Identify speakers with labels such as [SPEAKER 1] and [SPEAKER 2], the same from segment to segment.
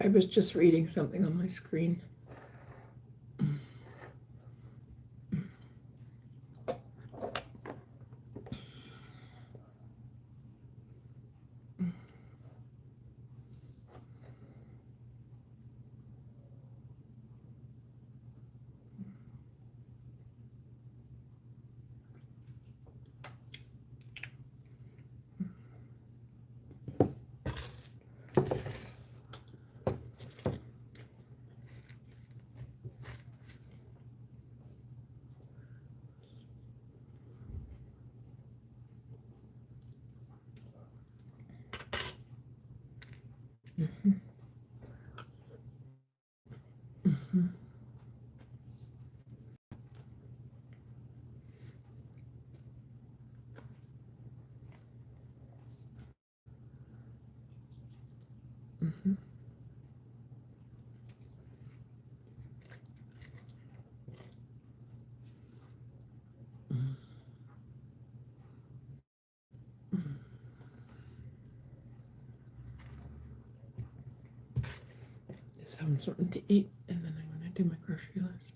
[SPEAKER 1] I was just reading something on my screen. Mhm. Mhm. Mhm. Mhm. Just having something to eat, and then I'm going to do my grocery list.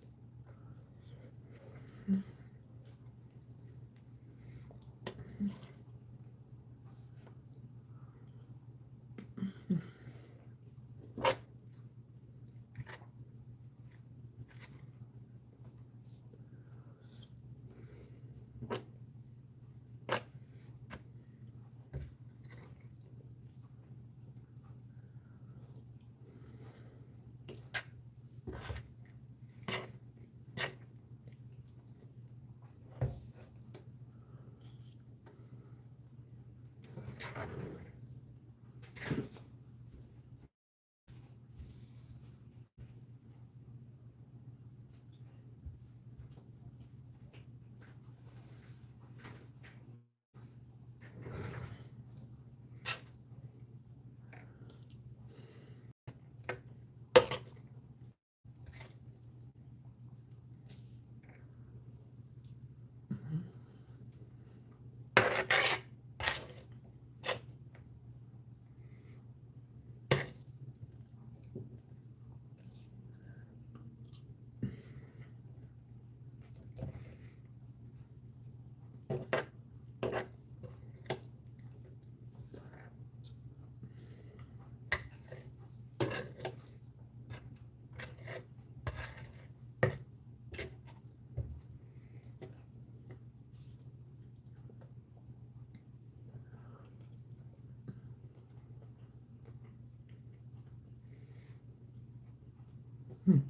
[SPEAKER 1] Mhm.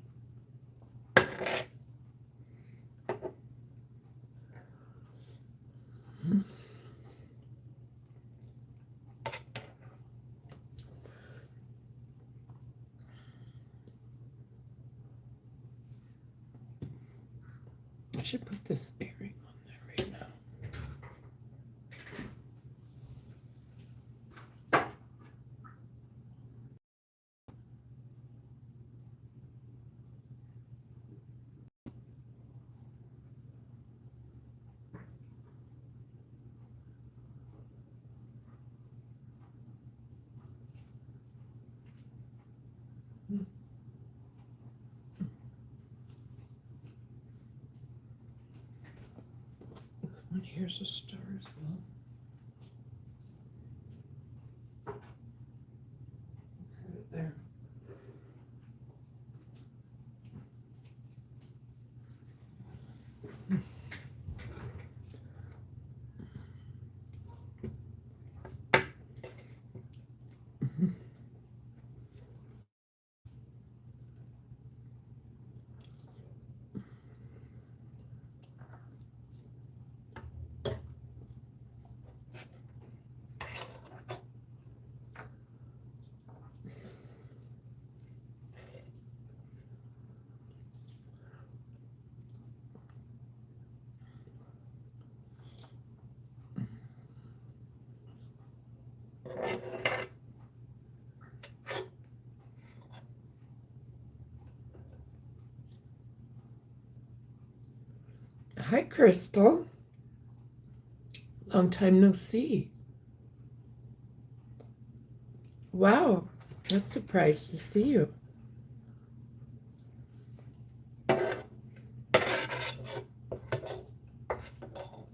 [SPEAKER 1] I should put this earring on there right now. This one here's a star as well. Set it there. Mhm. Hi, Crystal. Long time no see. Wow. Not surprised to see you.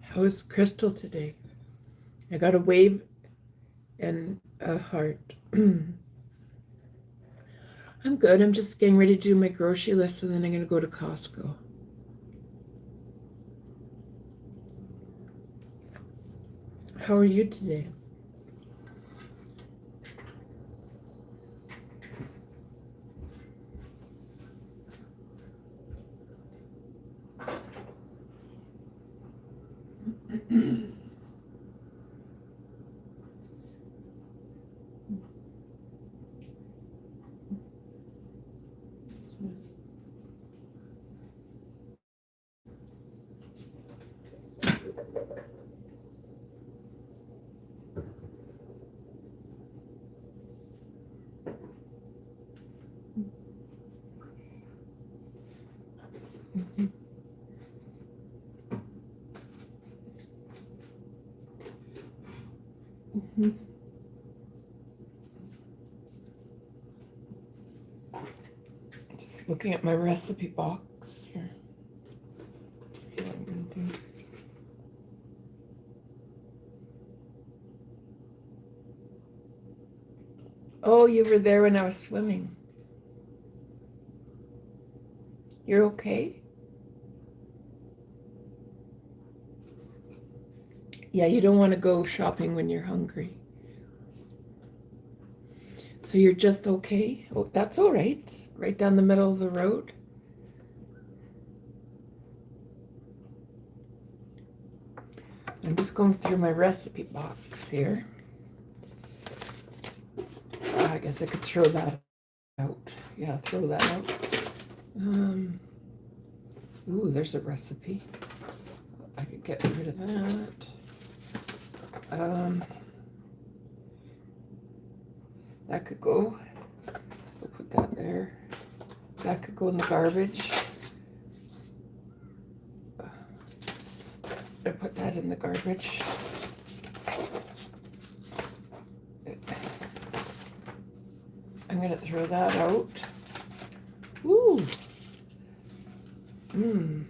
[SPEAKER 1] How is Crystal today? I got a wave and a heart. I'm good. I'm just getting ready to do my grocery list and then I'm going to go to Costco. How are you today? Just looking at my recipe box here. See what I'm going to do. Oh, you were there when I was swimming. You're okay? Yeah, you don't want to go shopping when you're hungry. So you're just okay? Oh, that's all right. Right down the middle of the road. I'm just going through my recipe box here. I guess I could throw that out. Yeah, throw that out. Ooh, there's a recipe. I could get rid of that. That could go. We'll put that there. That could go in the garbage. I put that in the garbage. I'm going to throw that out. Ooh. Mmm.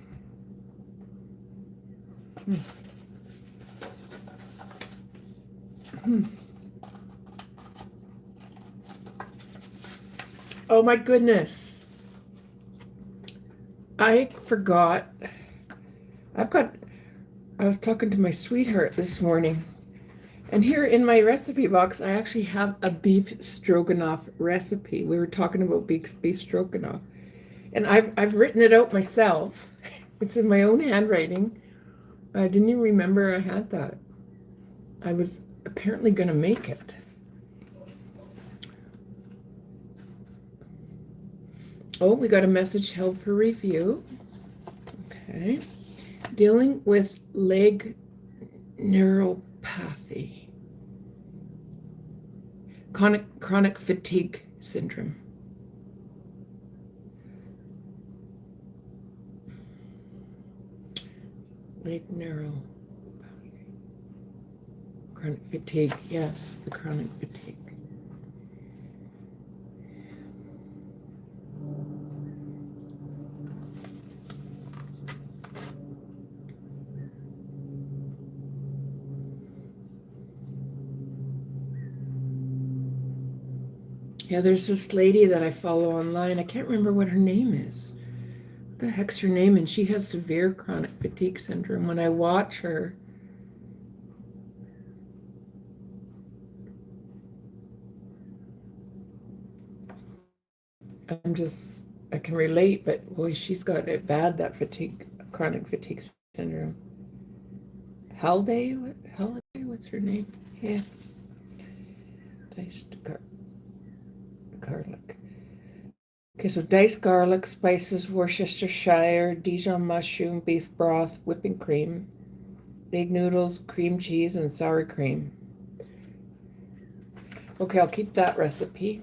[SPEAKER 1] Oh my goodness. I forgot. I was talking to my sweetheart this morning, and here in my recipe box, I actually have a beef stroganoff recipe. We were talking about beef stroganoff, and I've written it out myself. It's in my own handwriting. I didn't even remember I had that. I was apparently going to make it. Oh, we got a message held for review. Okay. Dealing with leg neuropathy. Chronic fatigue syndrome. Leg neuropathy. Chronic fatigue. Yes, the chronic fatigue. Yeah, there's this lady that I follow online. I can't remember what her name is. What the heck's her name? And she has severe chronic fatigue syndrome. When I watch her, I can relate, but boy, she's got it bad, that chronic fatigue syndrome. Holiday? What's her name? Yeah. Diced garlic. Okay, so diced garlic, spices, Worcestershire, Dijon mushroom, beef broth, whipping cream, big noodles, cream cheese, and sour cream. Okay, I'll keep that recipe.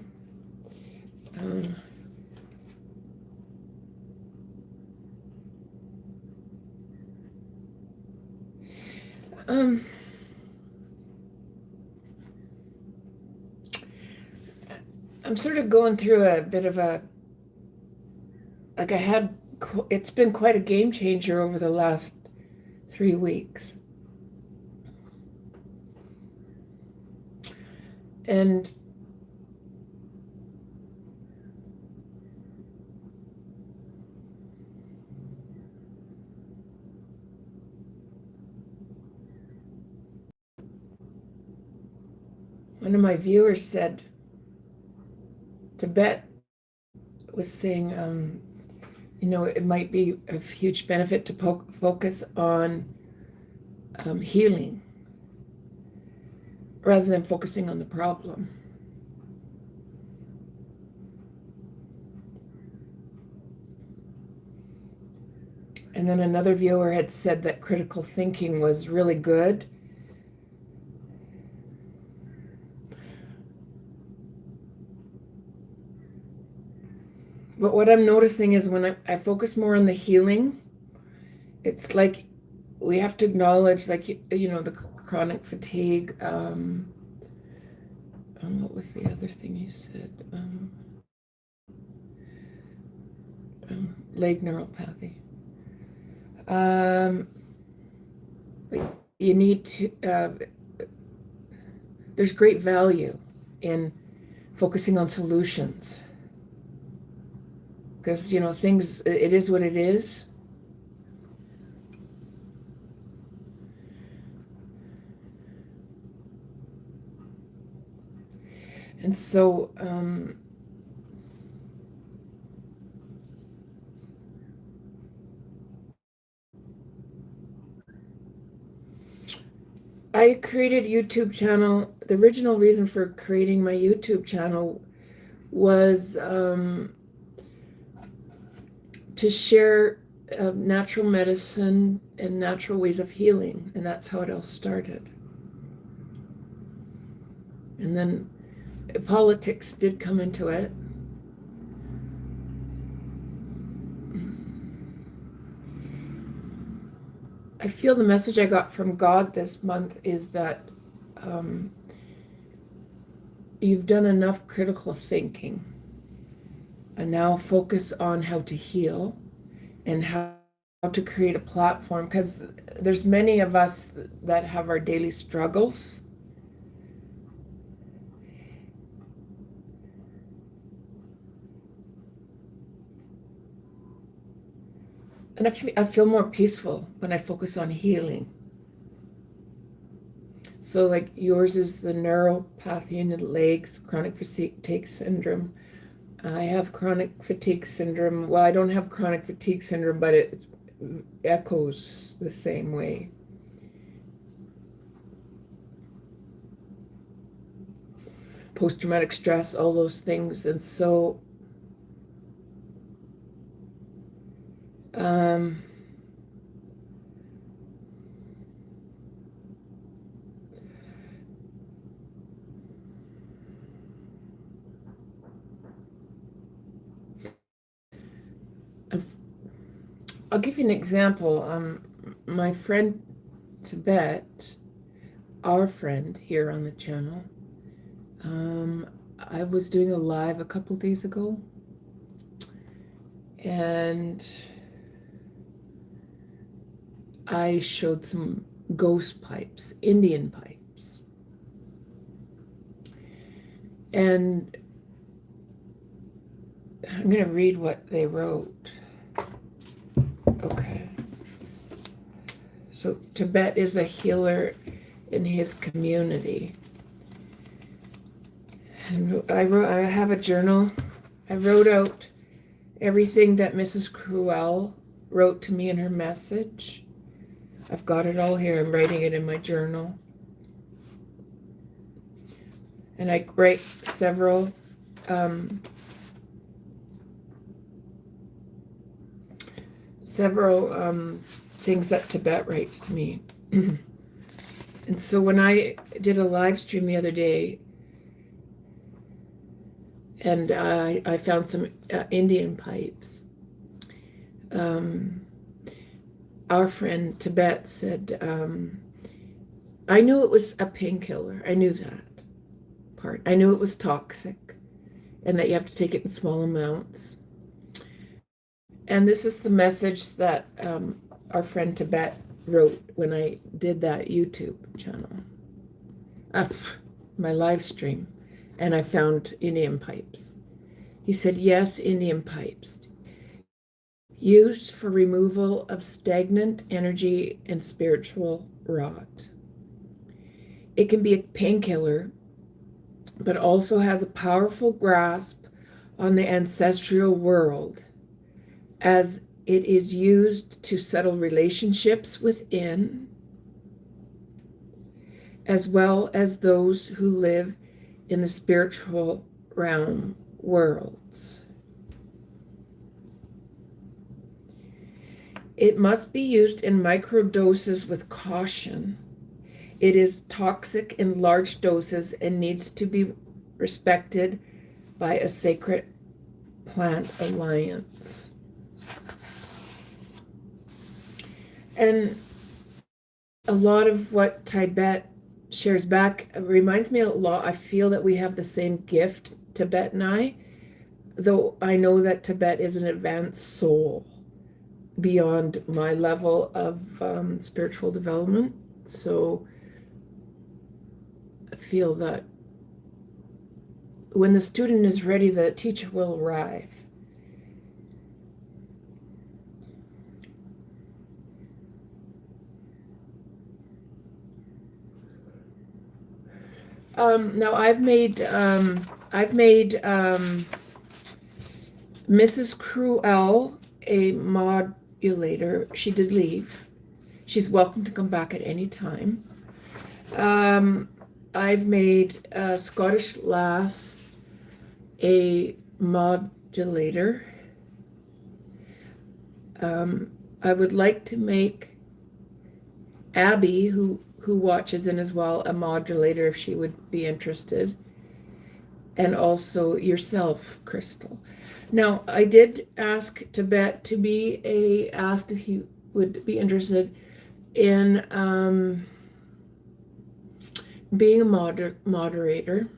[SPEAKER 1] I'm sort of going through a bit of a, like it's been quite a game changer over the last 3 weeks. And one of my viewers said, Tibet was saying, it might be of huge benefit to focus on healing rather than focusing on the problem. And then another viewer had said that critical thinking was really good. But what I'm noticing is when I focus more on the healing, it's like we have to acknowledge, like, the chronic fatigue. What was the other thing you said? Leg neuropathy. You need to, there's great value in focusing on solutions. Because, things, it is what it is. And so, I created a YouTube channel. The original reason for creating my YouTube channel was to share natural medicine and natural ways of healing, and that's how it all started. And then politics did come into it. I feel the message I got from God this month is that you've done enough critical thinking, and now focus on how to heal and how to create a platform, because there's many of us that have our daily struggles. And I feel more peaceful when I focus on healing. So like yours is the neuropathy in the legs, chronic fatigue syndrome. I have chronic fatigue syndrome. Well, I don't have chronic fatigue syndrome, but it echoes the same way. Post-traumatic stress, all those things. And so I'll give you an example. My friend Tibet, our friend here on the channel, I was doing a live a couple days ago, and I showed some ghost pipes, Indian pipes. And I'm going to read what they wrote. Okay. So Tibet is a healer in his community. And I have a journal. I wrote out everything that Mrs. Cruel wrote to me in her message. I've got it all here. I'm writing it in my journal. And I write several things that Tibet writes to me. And so when I did a live stream the other day, and I found some Indian pipes, our friend Tibet said, I knew it was a painkiller. I knew that part. I knew it was toxic. and that you have to take it in small amounts. And this is the message that our friend Tibet wrote when I did that YouTube channel, my live stream, and I found Indian pipes. He said, yes, Indian pipes, used for removal of stagnant energy and spiritual rot. It can be a painkiller, but also has a powerful grasp on the ancestral world, as it is used to settle relationships within, as well as those who live in the spiritual realm worlds. It must be used in microdoses with caution. It is toxic in large doses and needs to be respected by a sacred plant alliance. And a lot of what Tibet shares back reminds me a lot. I feel that we have the same gift, Tibet and I, though I know that Tibet is an advanced soul beyond my level of spiritual development. So I feel that when the student is ready, the teacher will arrive. Now I've made Mrs. Cruel a modulator. She did leave. She's welcome to come back at any time. I've made Scottish Lass a modulator. I would like to make Abby, who watches in as well, a modulator if she would be interested. And also yourself, Crystal. Now, I did ask Tibet to be asked if he would be interested in being a moderator.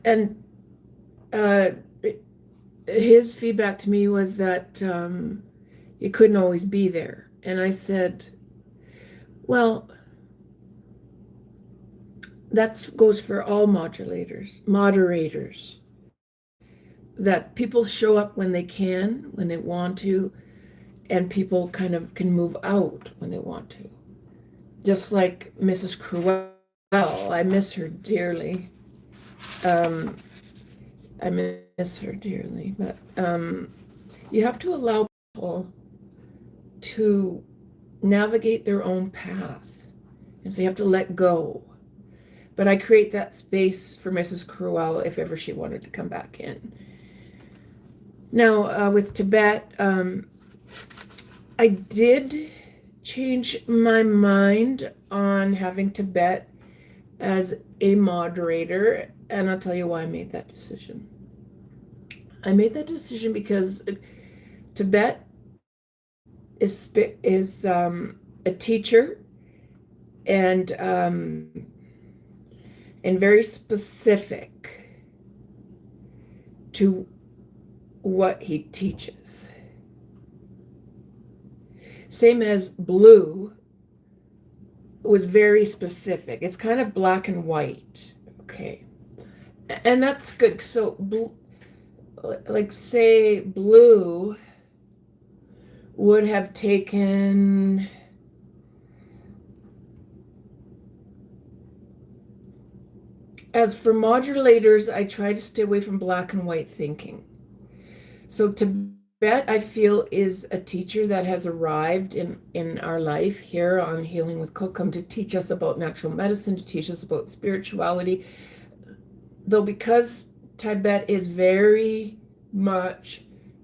[SPEAKER 1] And his feedback to me was that he couldn't always be there. And I said, well, that goes for all moderators, that people show up when they can, when they want to, and people kind of can move out when they want to. Just like Mrs. Cruel, I miss her dearly. I miss her dearly, but you have to allow people to navigate their own path, and so you have to let go. But I create that space for Mrs. Cruel if ever she wanted to come back in. Now, with Tibet, I did change my mind on having Tibet as a moderator, and I'll tell you why I made that decision. I made that decision because Tibet is a teacher and very specific to what he teaches. Same as Blue was very specific. It's kind of black and white, okay? And that's good. So, like say Blue would have taken as for modulators, I try to stay away from black and white thinking. So Tibet, I feel, is a teacher that has arrived in our life here on Healing with Kokam to teach us about natural medicine, to teach us about spirituality. Though because Tibet is very much,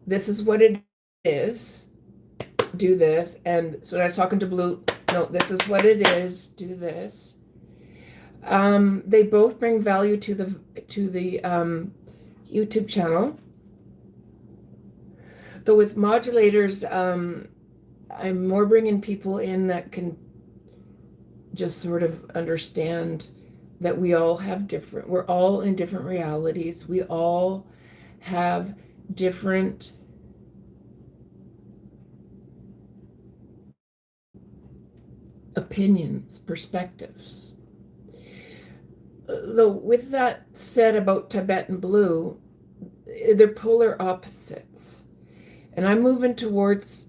[SPEAKER 1] this is what it is, do this. And so when I was talking to Blue, no, this is what it is, do this. They both bring value to the YouTube channel. Though with modulators, I'm more bringing people in that can just sort of understand that we all have we're all in different realities. We all have different opinions, perspectives. Though, with that said about Tibetan blue, they're polar opposites. And I'm moving towards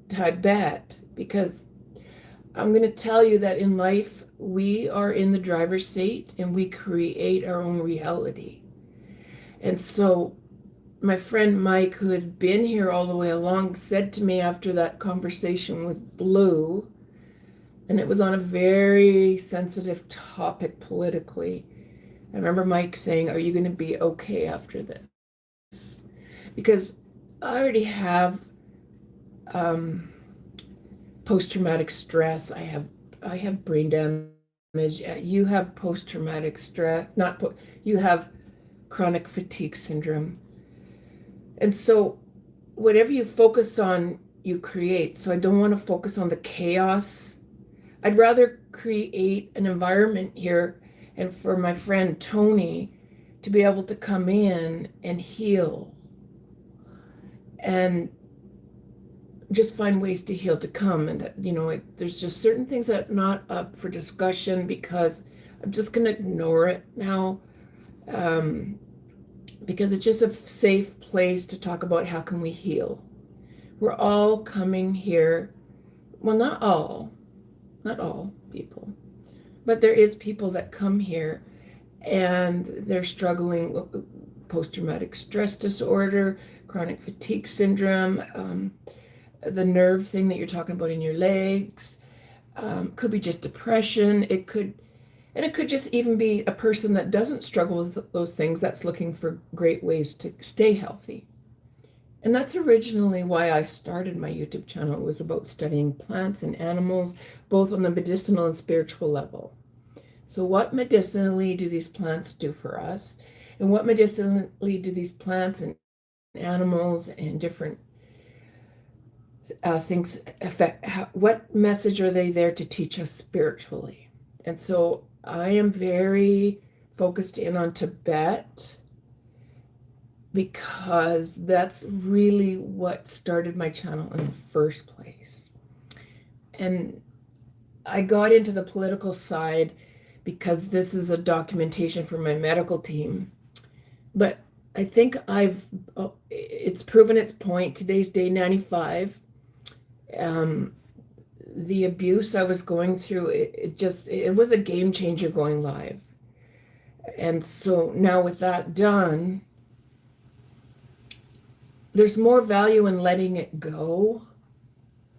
[SPEAKER 1] Tibet because I'm going to tell you that in life, we are in the driver's seat and we create our own reality. And so, my friend Mike, who has been here all the way along, said to me after that conversation with Blue, and it was on a very sensitive topic politically. I remember Mike saying, "Are you going to be okay after this?" Because I already have post-traumatic stress. I have brain damage. You have post-traumatic stress. You have chronic fatigue syndrome. And so whatever you focus on, you create. So I don't want to focus on the chaos. I'd rather create an environment here and for my friend Tony to be able to come in and heal and just find ways to heal to come. And that, there's just certain things that are not up for discussion because I'm just going to ignore it now. Because it's just a safe place to talk about how can we heal. We're all coming here. Well, not all people, but there is people that come here and they're struggling with post-traumatic stress disorder, chronic fatigue syndrome, the nerve thing that you're talking about in your legs, could be just depression. It could just even be a person that doesn't struggle with those things that's looking for great ways to stay healthy. And that's originally why I started my YouTube channel. It was about studying plants and animals, both on the medicinal and spiritual level. So what medicinally do these plants do for us? And what medicinally do these plants and animals and different things affect? What message are they there to teach us spiritually? And so I am very focused in on Tibet because that's really what started my channel in the first place. And I got into the political side because this is a documentation for my medical team. But I think it's proven its point. Today's day 95. The abuse I was going through, it was a game changer going live. And so now with that done, there's more value in letting it go,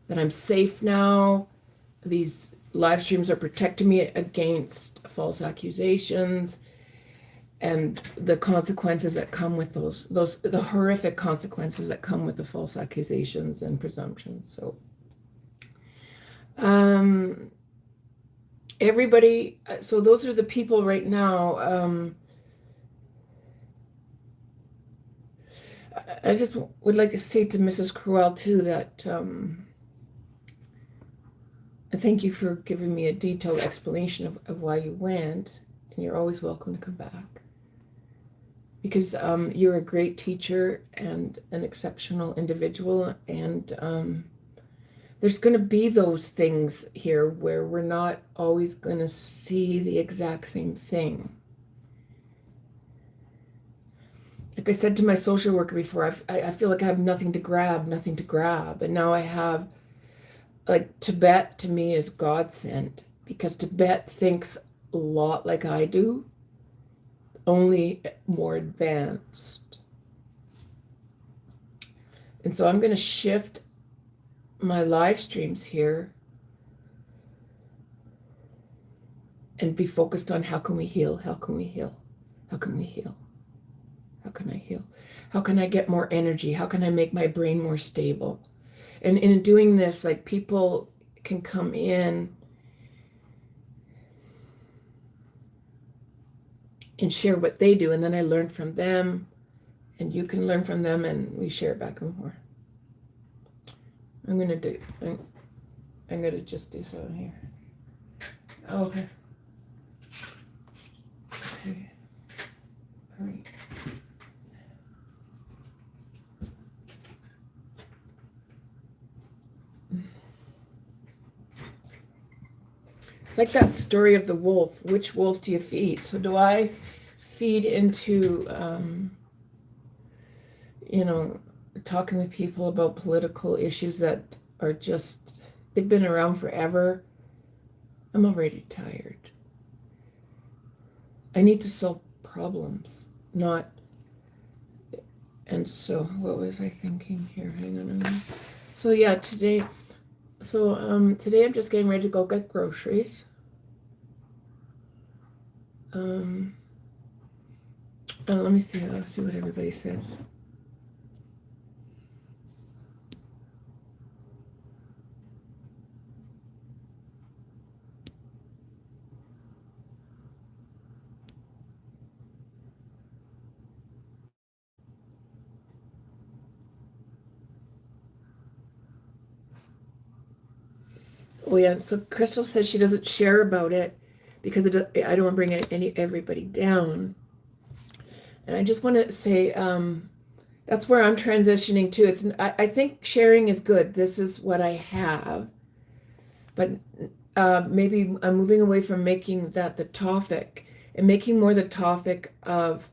[SPEAKER 1] that I'm safe now. These live streams are protecting me against false accusations and the consequences that come with the horrific consequences that come with the false accusations and presumptions. So everybody, so those are the people right now. I just would like to say to Mrs. Cruel too that thank you for giving me a detailed explanation of why you went, and you're always welcome to come back. Because you're a great teacher and an exceptional individual, and there's going to be those things here where we're not always going to see the exact same thing. Like I said to my social worker before, I feel like I have nothing to grab, and now I have, like, Tibet to me is God sent, because Tibet thinks a lot like I do, only more advanced. And so I'm going to shift my live streams here and be focused on how can we heal, how can we heal, how can we heal, how can I heal, how can I get more energy, how can I make my brain more stable. And in doing this, like, people can come in and share what they do, and then I learn from them, and you can learn from them, and we share back and forth. I'm gonna just do so here. Okay. It's like that story of the wolf. Which wolf do you feed? So do I feed into, talking with people about political issues that are just, they've been around forever? I'm already tired. I need to solve problems, not. And so, what was I thinking here? Hang on a minute. So yeah, today I'm just getting ready to go get groceries. Let me see. I'll see what everybody says. Oh yeah, so Crystal says she doesn't share about it because I don't want to bring everybody down. And I just want to say that's where I'm transitioning to. I think sharing is good. This is what I have, but maybe I'm moving away from making that the topic and making more the topic of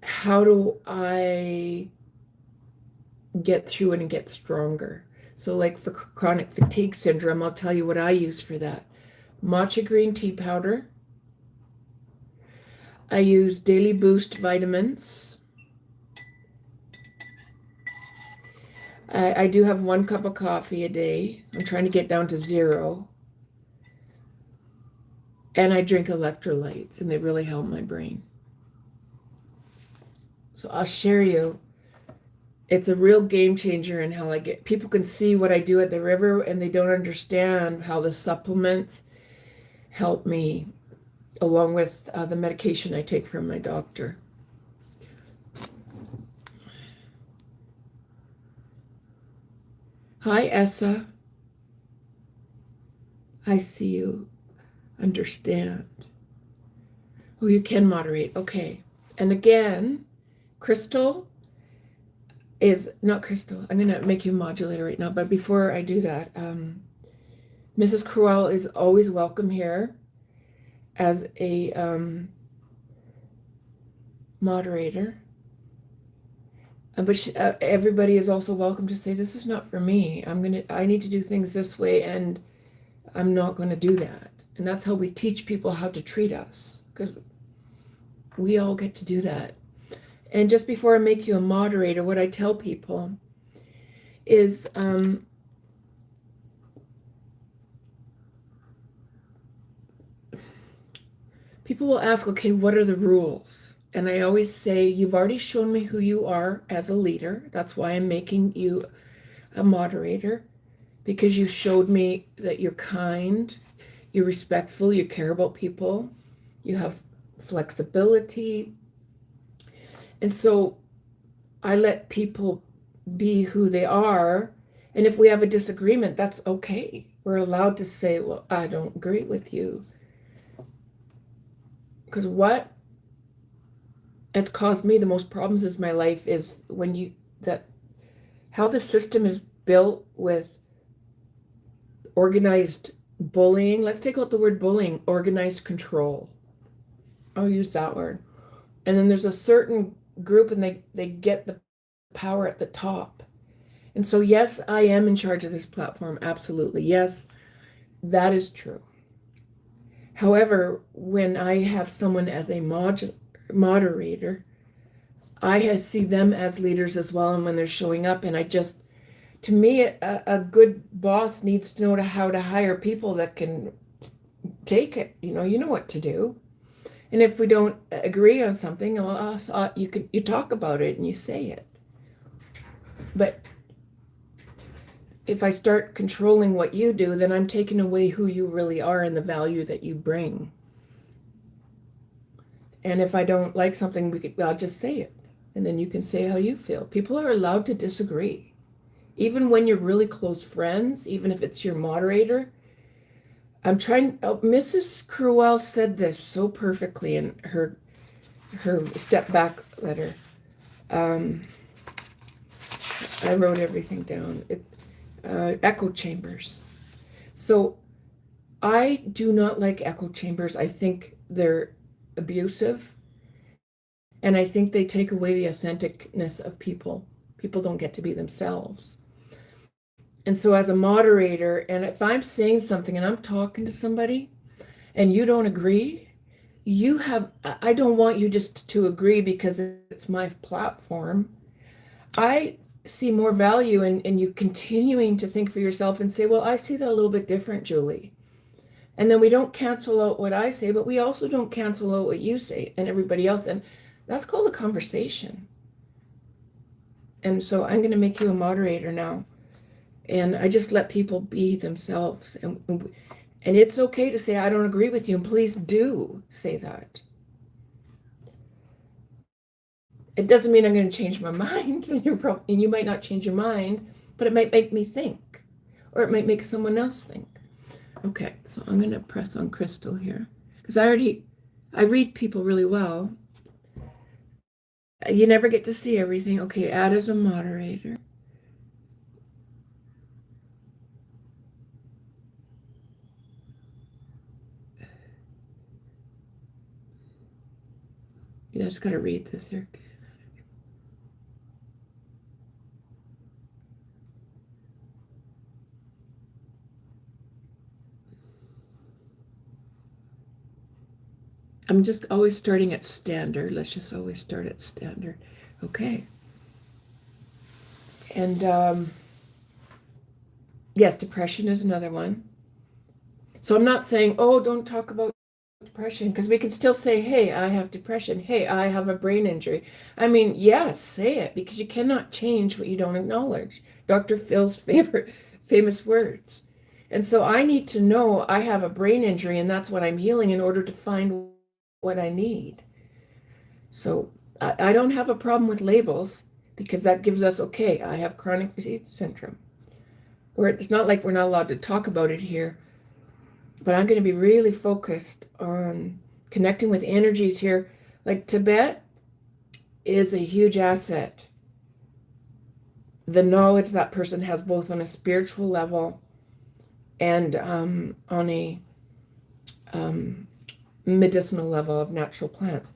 [SPEAKER 1] how do I get through it and get stronger. So like for chronic fatigue syndrome, I'll tell you what I use for that. Matcha green tea powder. I use Daily Boost vitamins. I do have 1 cup of coffee a day. I'm trying to get down to 0. And I drink electrolytes, and they really help my brain. So I'll share you. It's a real game changer in how people can see what I do at the river, and they don't understand how the supplements help me, along with the medication I take from my doctor. Hi, Essa. I see you. Understand. Oh, you can moderate. Okay. And again, Crystal is not Crystal. I'm going to make you a modulator right now. But before I do that, Mrs. Cruel is always welcome here as a moderator. But everybody is also welcome to say, this is not for me. I need to do things this way, and I'm not going to do that. And that's how we teach people how to treat us, because we all get to do that. And just before I make you a moderator, what I tell people is people will ask, okay, what are the rules? And I always say, you've already shown me who you are as a leader. That's why I'm making you a moderator, because you showed me that you're kind, you're respectful, you care about people, you have flexibility. And so I let people be who they are. And if we have a disagreement, that's okay. We're allowed to say, well, I don't agree with you. Because what has caused me the most problems in my life is how the system is built with organized bullying. Let's take out the word bullying, organized control. I'll use that word. And then there's a certain group, and they get the power at the top. And so, yes, I am in charge of this platform. Absolutely. Yes, that is true. However, when I have someone as a moderator, I see them as leaders as well. And when they're showing up, and to me, a good boss needs to know how to hire people that can take it. You know what to do. And if we don't agree on something, well, you talk about it and you say it. But if I start controlling what you do, then I'm taking away who you really are and the value that you bring. And if I don't like something, I'll just say it. And then you can say how you feel. People are allowed to disagree. Even when you're really close friends, even if it's your moderator. Mrs. Cruel said this so perfectly in her step back letter. I wrote everything down. Echo chambers. So I do not like echo chambers. I think they're abusive, and I think they take away the authenticness of people. People don't get to be themselves. And so, as a moderator, and if I'm saying something and I'm talking to somebody and you don't agree, I don't want you just to agree because it's my platform. I see more value in you continuing to think for yourself and say, well, I see that a little bit different, Julie. And then we don't cancel out what I say, but we also don't cancel out what you say and everybody else. And that's called a conversation. And so I'm going to make you a moderator now. And I just let people be themselves. And it's okay to say, I don't agree with you. And please do say that. It doesn't mean I'm going to change my mind. And you might not change your mind, but it might make me think. Or it might make someone else think. Okay, so I'm going to press on Crystal here. Because I read people really well. You never get to see everything. Okay, add as a moderator. I just got to read this here. I'm just always starting at standard. Let's just always start at standard. Okay. And yes, depression is another one. So I'm not saying, oh, don't talk about depression, because we can still say, hey, I have depression. Hey, I have a brain injury. I mean, yes, say it, because you cannot change what you don't acknowledge. Dr. Phil's famous words. And so I need to know I have a brain injury and that's what I'm healing in order to find what I need. So I don't have a problem with labels, because that gives us, okay, I have chronic fatigue syndrome. Or it's not like we're not allowed to talk about it here, but I'm going to be really focused on connecting with energies here. Like Tibet is a huge asset. The knowledge that person has both on a spiritual level and on a medicinal level of natural plants.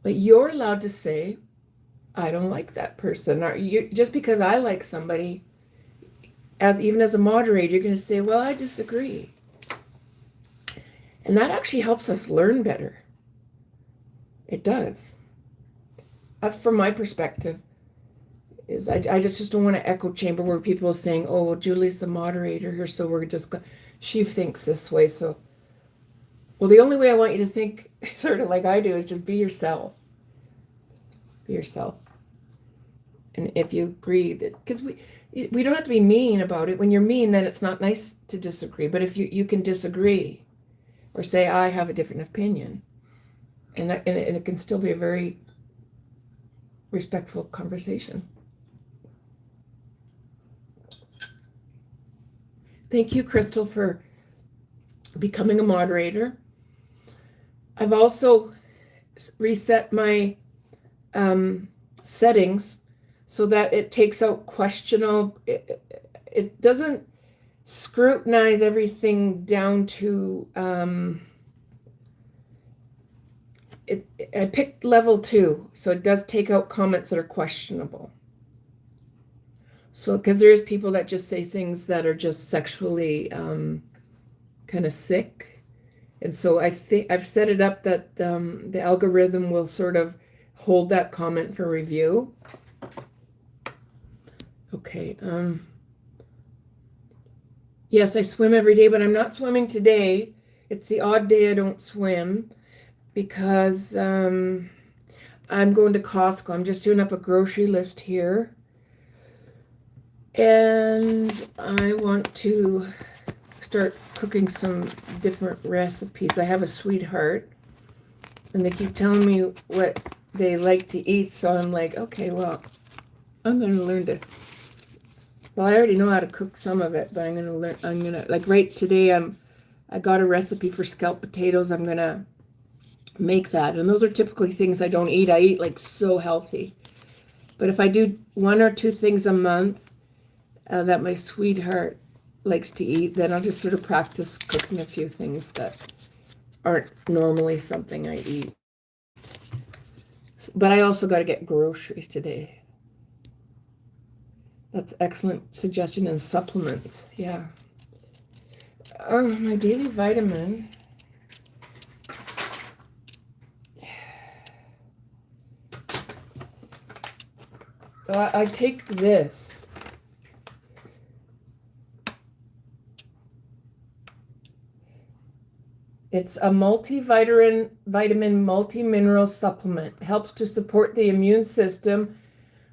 [SPEAKER 1] But you're allowed to say, I don't like that person. Or just because I like somebody, even as a moderator, you're going to say, well, I disagree. And that actually helps us learn better. It does. That's from my perspective. I just don't want an echo chamber where people are saying, oh, well, Julie's the moderator here, so we're just she thinks this way. So, well, the only way I want you to think sort of like I do is just be yourself. Be yourself. And if you agree that, because we don't have to be mean about it. When you're mean, then it's not nice to disagree. But if you can disagree or say, I have a different opinion, and it can still be a very respectful conversation. Thank you, Crystal, for becoming a moderator. I've also reset my settings so that it takes out questionable. It doesn't scrutinize everything down to. I picked level 2, so it does take out comments that are questionable. So, because there's people that just say things that are just sexually kind of sick. And so I think I've set it up that the algorithm will sort of hold that comment for review. Okay. Yes, I swim every day, but I'm not swimming today. It's the odd day I don't swim because I'm going to Costco. I'm just doing up a grocery list here. And I want to start cooking some different recipes. I have a sweetheart, and they keep telling me what they like to eat, so I'm like, okay, well, I'm going to learn to, well, I already know how to cook some of it, but I'm going to learn, like right today, I got a recipe for scalloped potatoes. I'm going to make that, and those are typically things I don't eat. I eat like so healthy. But if I do 1 or 2 things a month, that my sweetheart likes to eat, then I'll just sort of practice cooking a few things that aren't normally something I eat. But I also got to get groceries today. That's excellent suggestion. And supplements. Yeah. My daily vitamin. I take this. It's a multivitamin, multi-mineral supplement. Helps to support the immune system,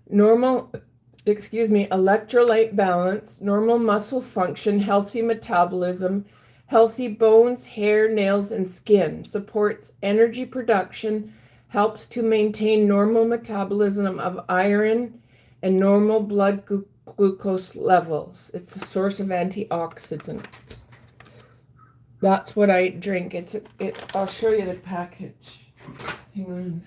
[SPEAKER 1] electrolyte balance, normal muscle function, healthy metabolism, healthy bones, hair, nails, and skin. Supports energy production, helps to maintain normal metabolism of iron and normal blood glucose levels. It's a source of antioxidants. That's what I drink. I'll show you the package. Hang on.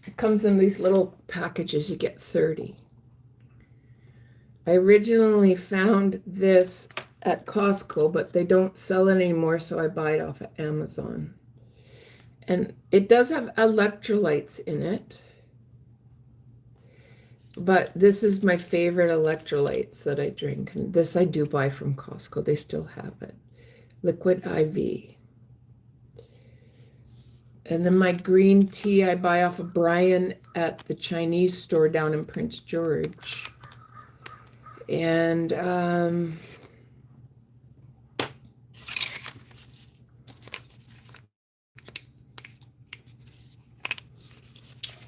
[SPEAKER 1] It comes in these little packages. You get 30. I originally found this at Costco, but they don't sell it anymore, so I buy it off of Amazon. And it does have electrolytes in it, but this is my favorite electrolytes that I drink. And this I do buy from Costco. They still have it. Liquid IV. And then my green tea I buy off of Brian at the Chinese store down in Prince George. And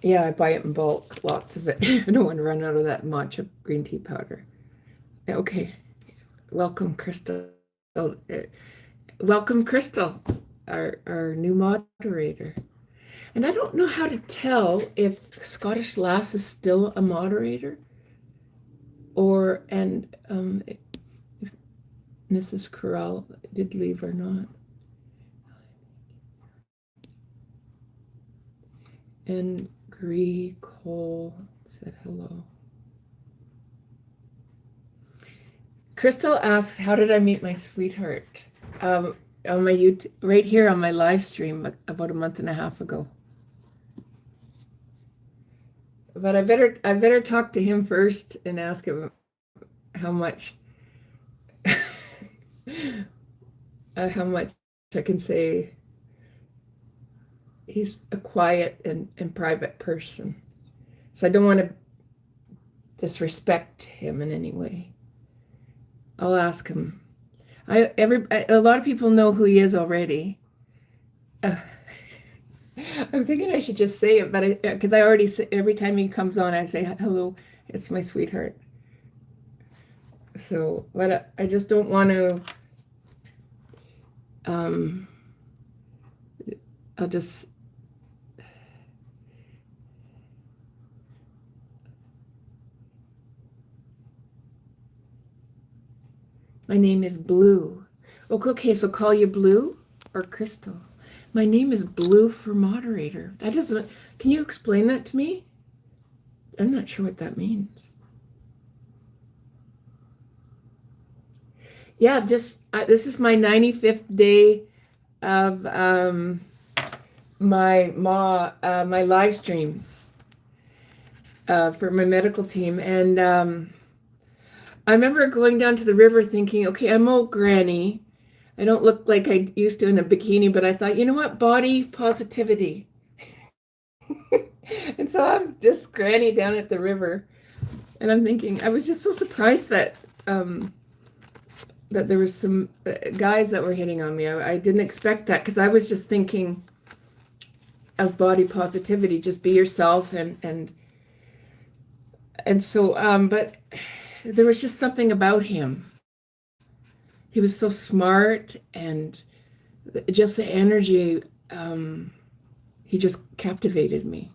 [SPEAKER 1] yeah, I buy it in bulk, lots of it. I don't want to run out of that matcha green tea powder. Okay, welcome, Crystal. Welcome, Crystal, our new moderator. And I don't know how to tell if Scottish Lass is still a moderator. If Mrs. Corral did leave or not. And Gree Cole said hello. Crystal asks, how did I meet my sweetheart? On my YouTube, right here on my live stream about a month and a half ago. But I better talk to him first and ask him how much how much I can say. He's a quiet and private person, so I don't want to disrespect him in any way. I'll ask him. A lot of people know who he is already. I'm thinking I should just say it, but because I already say, every time he comes on, I say, hello, it's my sweetheart. So, but I just don't want to, I'll just, my name is Blue. Okay, so call you Blue or Crystal? My name is Blue for moderator. That doesn't, can you explain that to me? I'm not sure what that means. Yeah, this is my 95th day of my live streams for my medical team. And I remember going down to the river thinking, okay, I'm old granny. I don't look like I used to in a bikini, but I thought, you know what? Body positivity. And so I'm just granny down at the river. And I'm thinking, I was just so surprised that that there was some guys that were hitting on me. I didn't expect that because I was just thinking of body positivity, just be yourself and so but there was just something about him. He was so smart and just the energy, he just captivated me.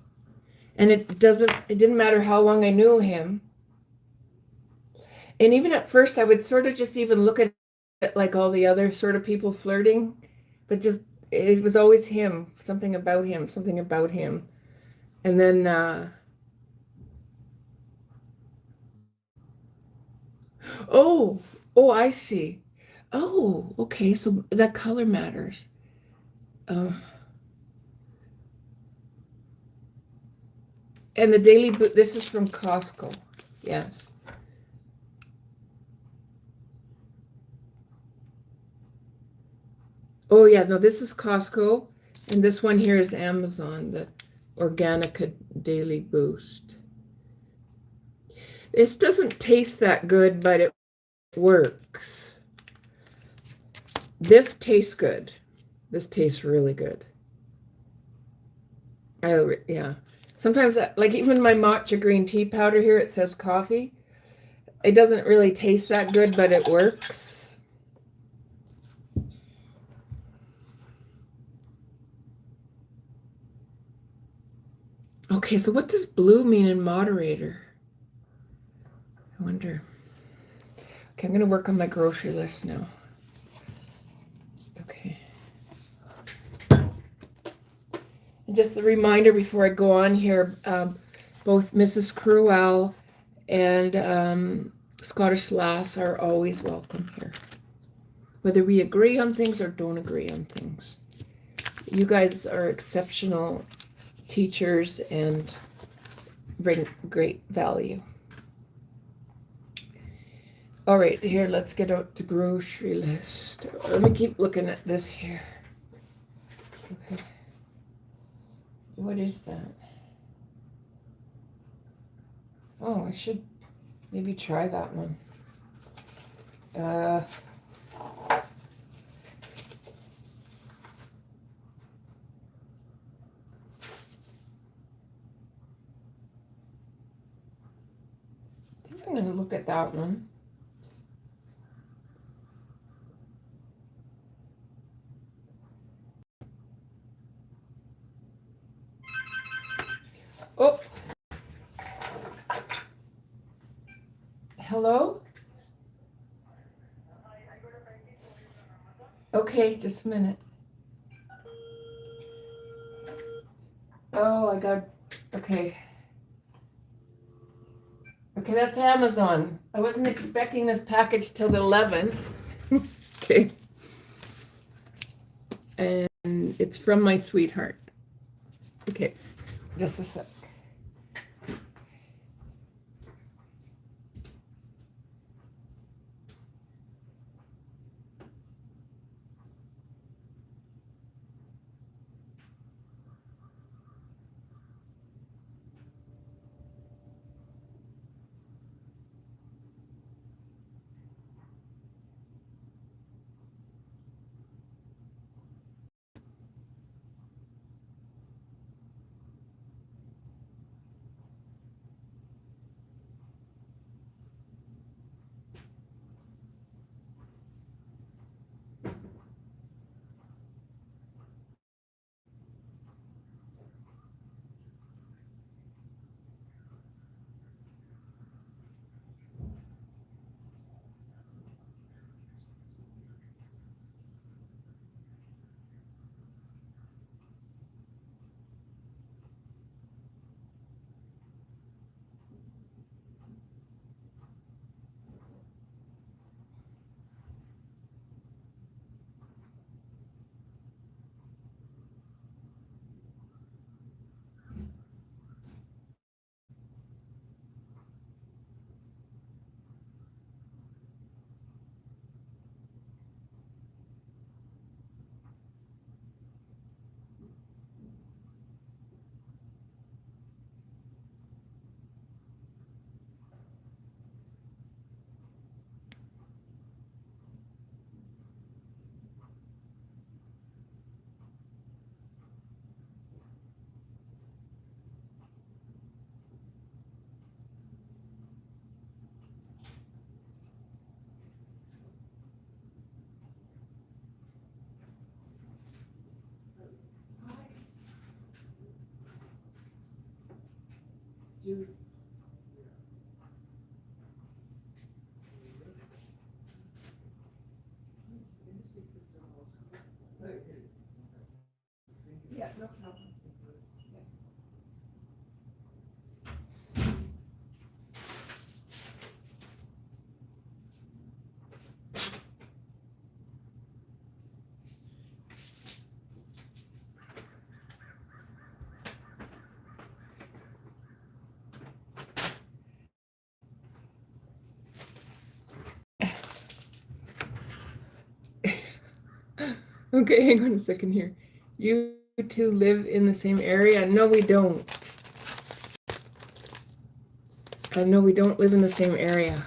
[SPEAKER 1] And it didn't matter how long I knew him. And even at first, I would sort of just even look at it like all the other sort of people flirting, but just it was always him, something about him, something about him. And then, oh, oh, I see. Oh, okay, so that color matters. Um, and the Daily Boot, this is from Costco. Yes. Oh, yeah, no, this is Costco. And this one here is Amazon, the Organica Daily Boost. This doesn't taste that good, but it works. This tastes good. This tastes really good. Yeah. Sometimes, like even my matcha green tea powder here, it says coffee. It doesn't really taste that good, but it works. Okay, so what does blue mean in moderator? I wonder. Okay, I'm going to work on my grocery list now. Okay. And just a reminder before I go on here, both Mrs. Cruel and Scottish Lass are always welcome here. Whether we agree on things or don't agree on things. You guys are exceptional teachers and bring great value. All right, here, let's get out the grocery list. Let me keep looking at this here. Okay. What is that? Oh, I should maybe try that one. I think I'm going to look at that one. Oh, hello? Okay, just a minute. Oh, okay. Okay, that's Amazon. I wasn't expecting this package till the 11. Okay. And it's from my sweetheart. Okay, just a sec. Yeah, no problem. Okay, hang on a second here. You two live in the same area? No, we don't. No, we don't live in the same area.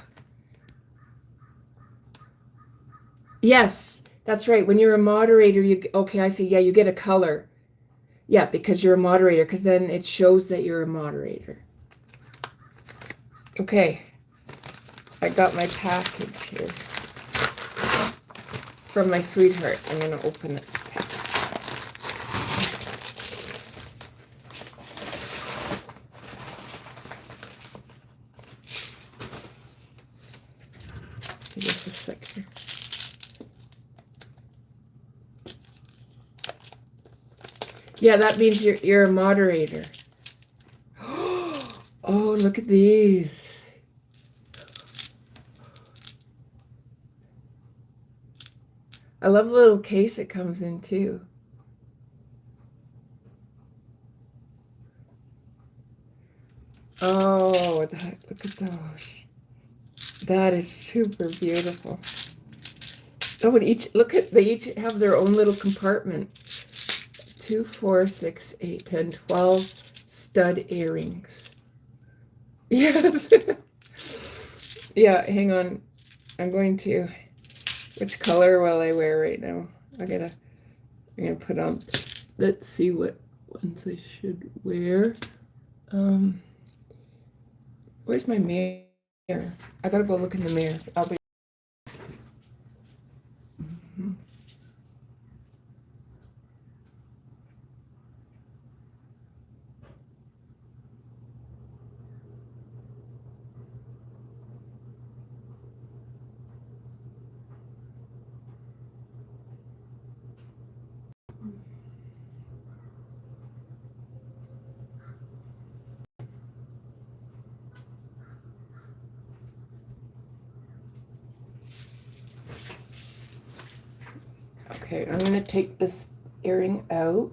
[SPEAKER 1] Yes, that's right. When you're a moderator, okay, I see. Yeah, you get a color. Yeah, because you're a moderator, because then it shows that you're a moderator. Okay, I got my package here from my sweetheart. I'm going to open it. Just a sec here. Yeah, that means you're a moderator. Oh, look at these. I love the little case it comes in too. Oh, look at those. That is super beautiful. Oh, and they each have their own little compartment. 2, 4, 6, 8, 10, 12 stud earrings. Yes. Yeah, hang on. I'm going to, which color will I wear right now? I'm gonna put on, let's see what ones I should wear. Where's my mirror? I gotta go look in the mirror. I'll be. Okay, I'm gonna take this earring out.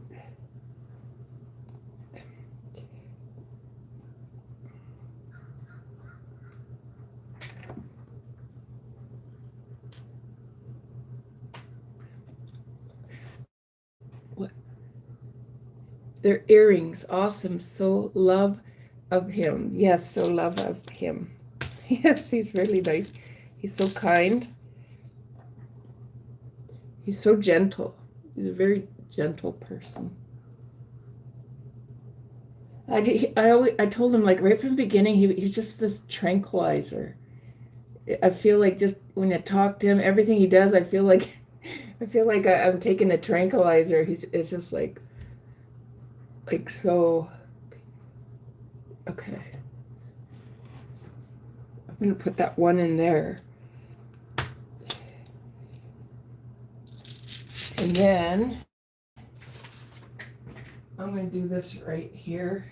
[SPEAKER 1] What? They're earrings. Awesome. So love of him. Yes, so love of him. Yes, he's really nice. He's so kind. He's so gentle. He's a very gentle person. I told him, like, right from the beginning, he's just this tranquilizer. I feel like just when I talk to him, everything he does, I feel like I'm taking a tranquilizer. It's just like so. Okay, I'm gonna put that one in there, and then I'm gonna do this right here.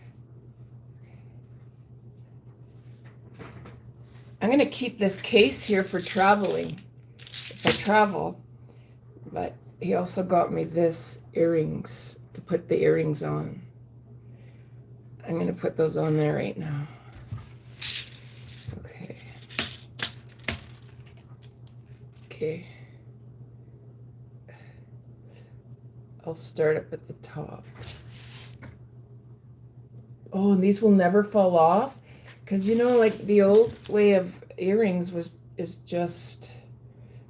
[SPEAKER 1] I'm gonna keep this case here for traveling, if I travel. But he also got me this earrings to put the earrings on. I'm gonna put those on there right now. Okay. Okay. I'll start up at the top. Oh, and these will never fall off, because like the old way of earrings is just,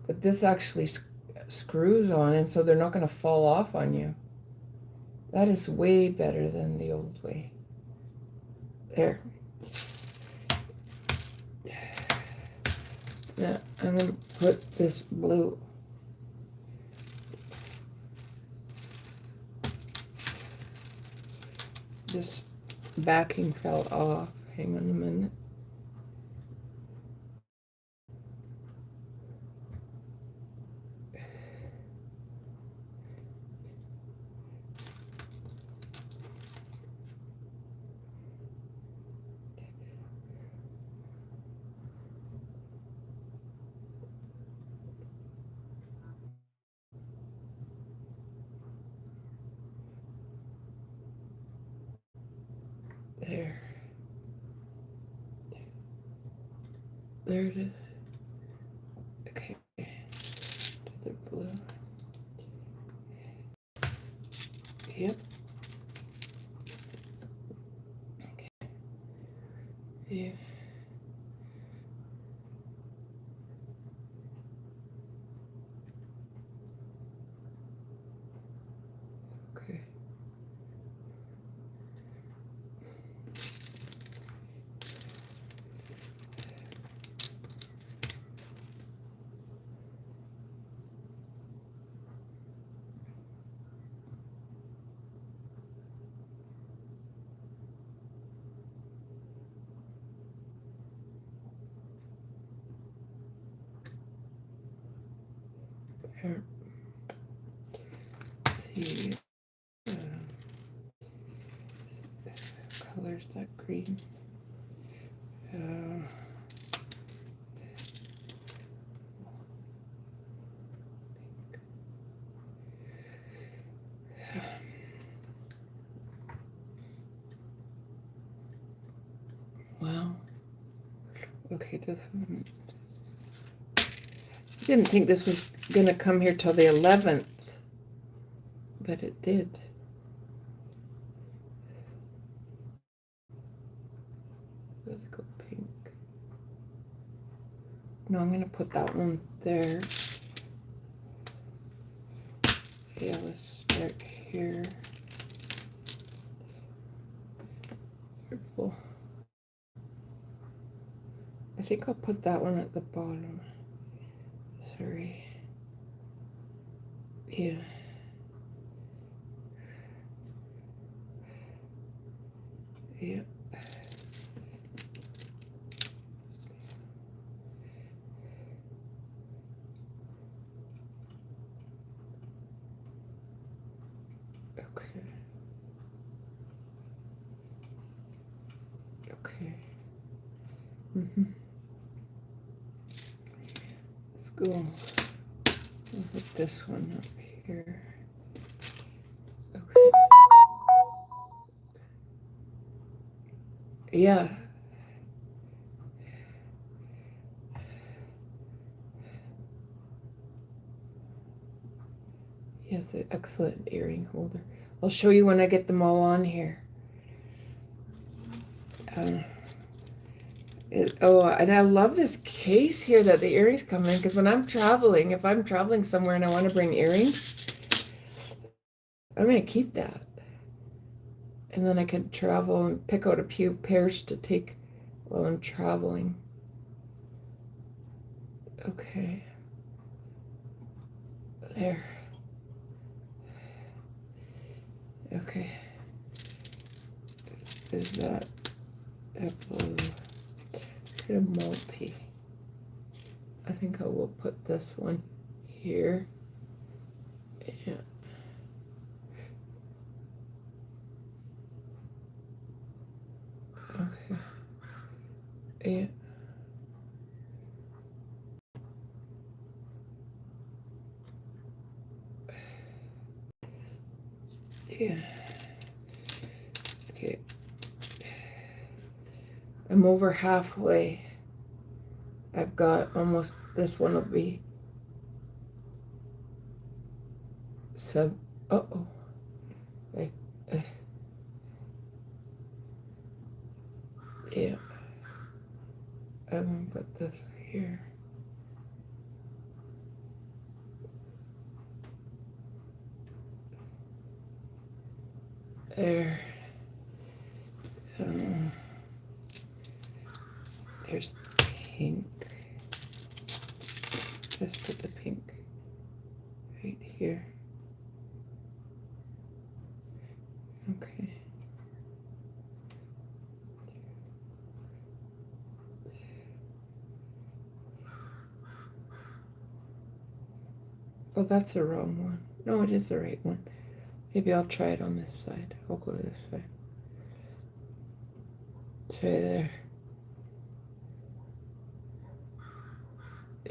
[SPEAKER 1] but this actually screws on, and so they're not going to fall off on you. That is way better than the old way. There. Now I'm going to put this blue. This backing fell off. hang on a minute. There. There it is. Okay. The blue. Yep. Okay. Yeah. Okay. Here. See. Colors that green. Wow. Okay, this one. Didn't think this was gonna come here till the 11th, but it did. Let's go pink. No, I'm gonna put that one there. Yeah, let's start here. Purple. I think I'll put that one at the bottom. Sorry. Yeah. Yeah. Okay. Okay. Let's go. I'll put this one up here. Okay. Yeah. Yes, an excellent earring holder. I'll show you when I get them all on here. And I love this case here that the earrings come in, because when I'm traveling, if I'm traveling somewhere and I want to bring earrings, I'm going to keep that. And then I can travel and pick out a few pairs to take while I'm traveling. Okay. There. Okay. Is that a blue? A multi. I think I will put this one here. Yeah. Okay. Yeah. Yeah. Okay. I'm over halfway. I've got almost, this one will be sub. Uh-oh. Like, yeah. I'm gonna put this here. There. There's pink. Let's put the pink right here. Okay. Oh, that's the wrong one. No, it is the right one. Maybe I'll try it on this side. I'll go this way. Try there.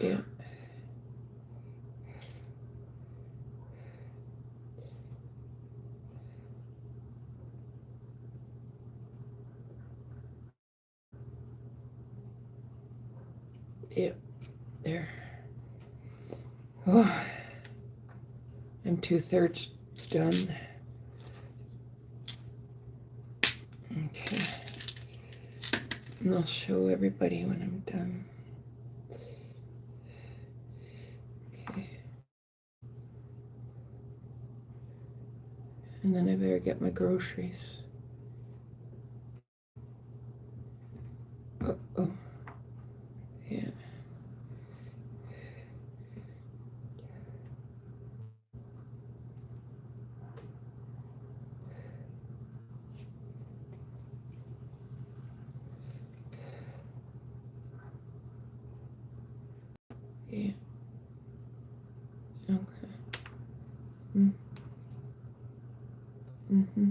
[SPEAKER 1] Yeah. Yeah. There. Oh, I'm 2/3 done. Okay. And I'll show everybody when I'm done. Okay. And then I better get my groceries. Oh, yeah. Yeah. Okay. Mm-hmm.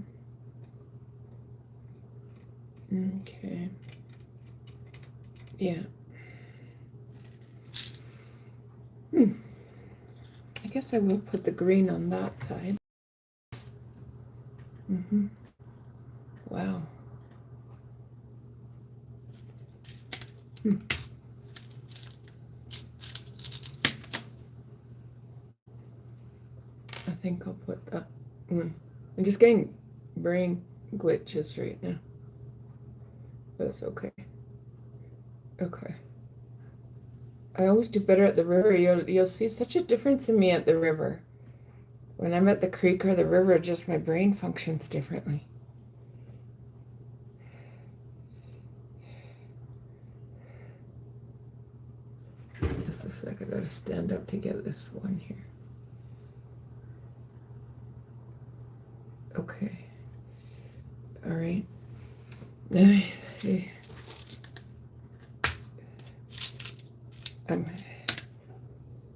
[SPEAKER 1] Okay. Yeah. I guess I will put the green on that side. Mm-hmm. Wow. I think I'll put that one. I'm just getting brain glitches right now. But it's okay. Okay. I always do better at the river. You'll see such a difference in me at the river. When I'm at the creek or the river, just my brain functions differently. Just a sec, I gotta stand up to get this one here. Okay. All right.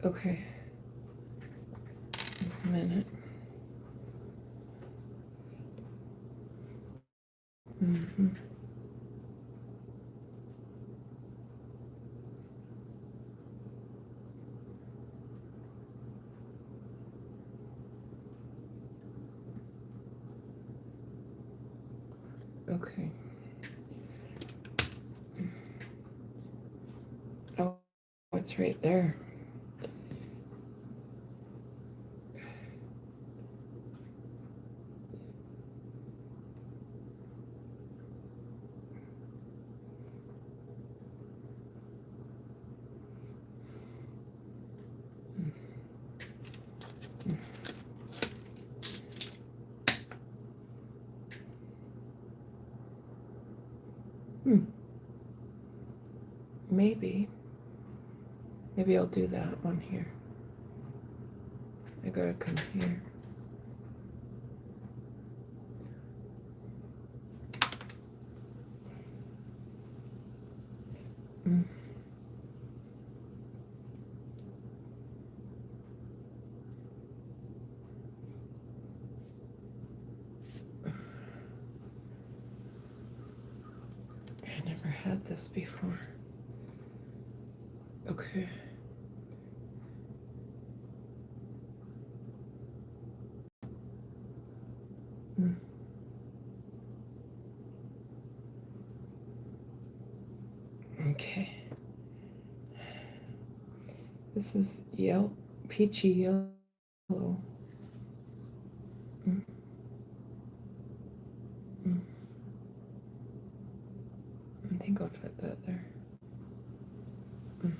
[SPEAKER 1] Okay. Just a minute. Mm-hmm. Okay. Oh, it's right there. Maybe. Maybe I'll do that one here. I gotta come here. Mm. I never had this before. Okay. Mm. Okay. This is peachy yellow. Mm. Mm. I think I'll put that there. Mm.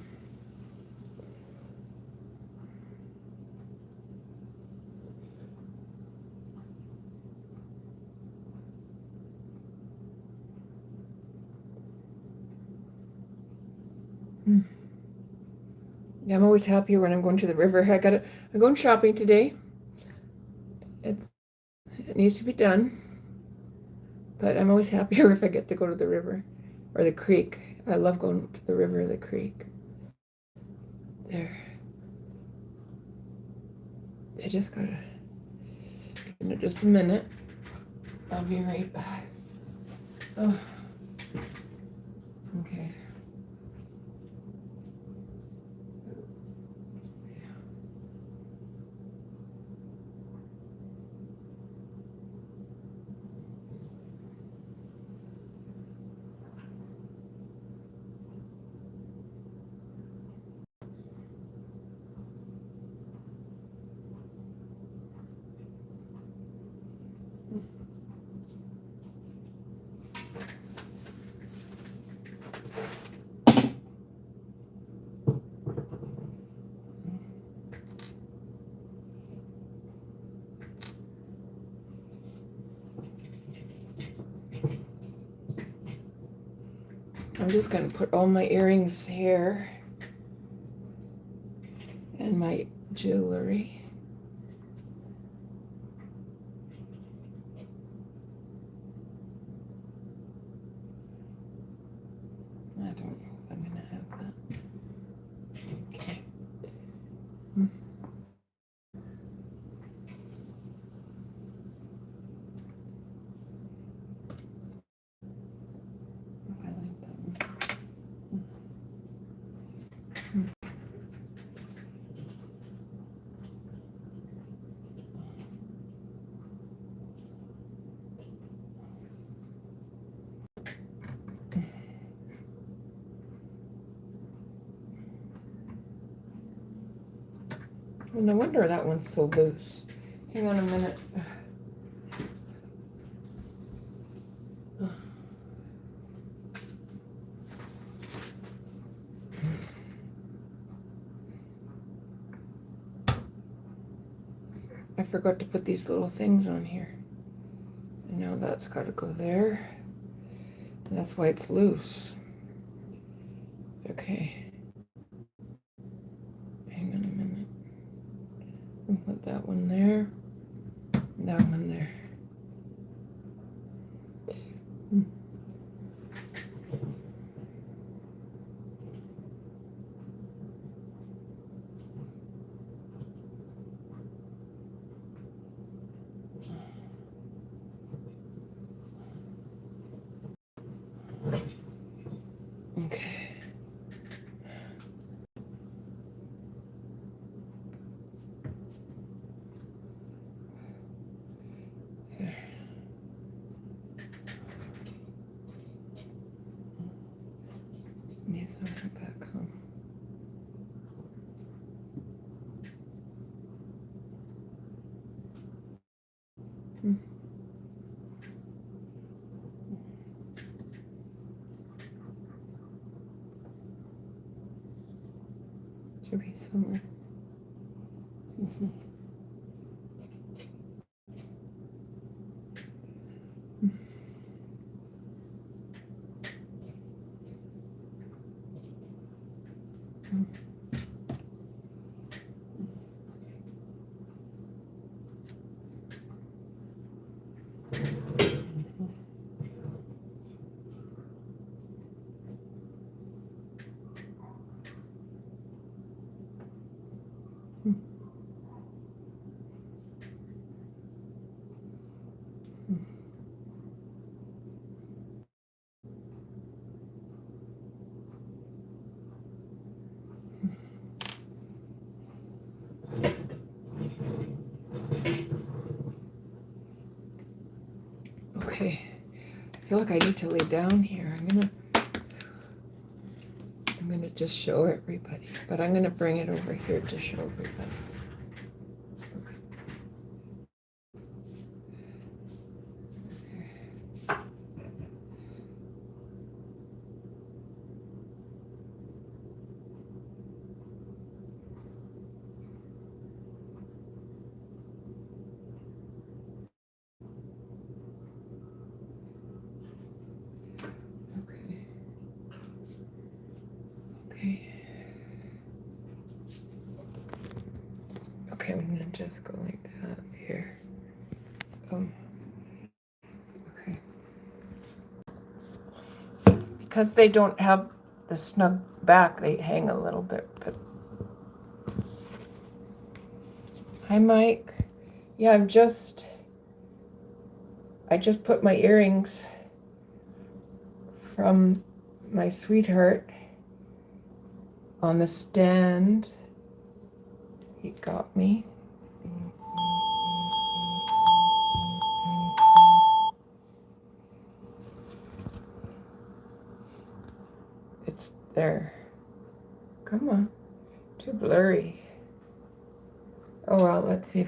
[SPEAKER 1] Mm. Yeah, I'm always happier when I'm going to the river. I'm going shopping today. It needs to be done, but I'm always happier if I get to go to the river or the creek. I love going to the river or the creek. There. I just gotta, give it just a minute. I'll be right back. Oh, okay. I'm just gonna put all my earrings here and my jewelry. I don't know if I'm gonna have that. Okay. I like that one. Well, no wonder that one's so loose. Hang on a minute. I forgot to put these little things on here. And now that's got to go there. And that's why it's loose. Okay. Hang on a minute. And put that one there. And that one there. Okay. There. These are back home. Should be somewhere. Okay. I feel like I need to lay down here. I'm gonna just show everybody, but I'm gonna bring it over here to show everybody. Okay, I'm gonna just go like that here. Okay. Because they don't have the snug back, they hang a little bit, but Hi, Mike. Yeah, I just put my earrings from my sweetheart on the stand he got me. It's there. Come on. Too blurry. Oh well, let's see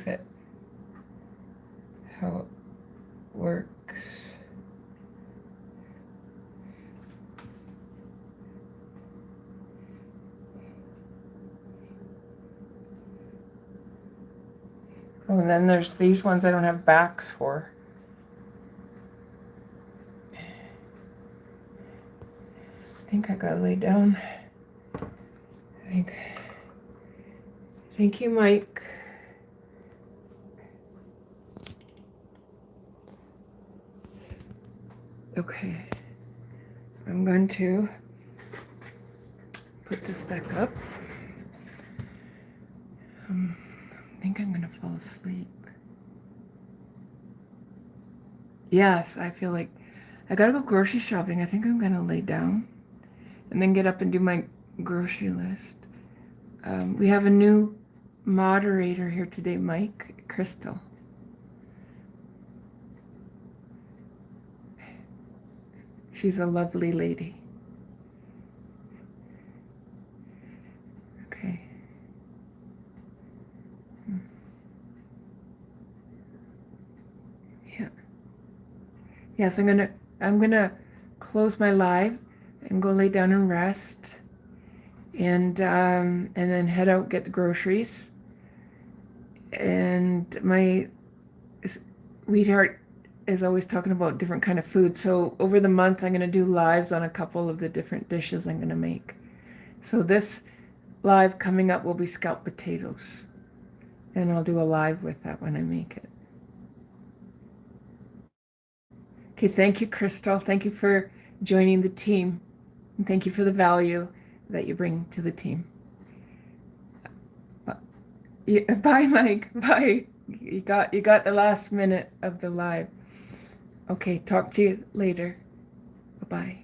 [SPEAKER 1] how it works. Oh, and then there's these ones I don't have backs for. I think I gotta lay down. Thank you, Mike. Okay, I'm going to put this back up. I think I'm gonna fall asleep. Yes, I feel like I gotta go grocery shopping. I think I'm gonna lay down and then get up and do my grocery list. We have a new moderator here today, Mike, Crystal. She's a lovely lady. Okay. Yeah. Yes, I'm gonna close my live and go lay down and rest, and then head out, get the groceries. And my sweetheart is always talking about different kind of food. So over the month, I'm going to do lives on a couple of the different dishes I'm going to make. So this live coming up will be scalloped potatoes. And I'll do a live with that when I make it. Okay, thank you, Crystal. Thank you for joining the team. And thank you for the value that you bring to the team. Yeah, bye, Mike. Bye. You got the last minute of the live. Okay, talk to you later. Bye-bye.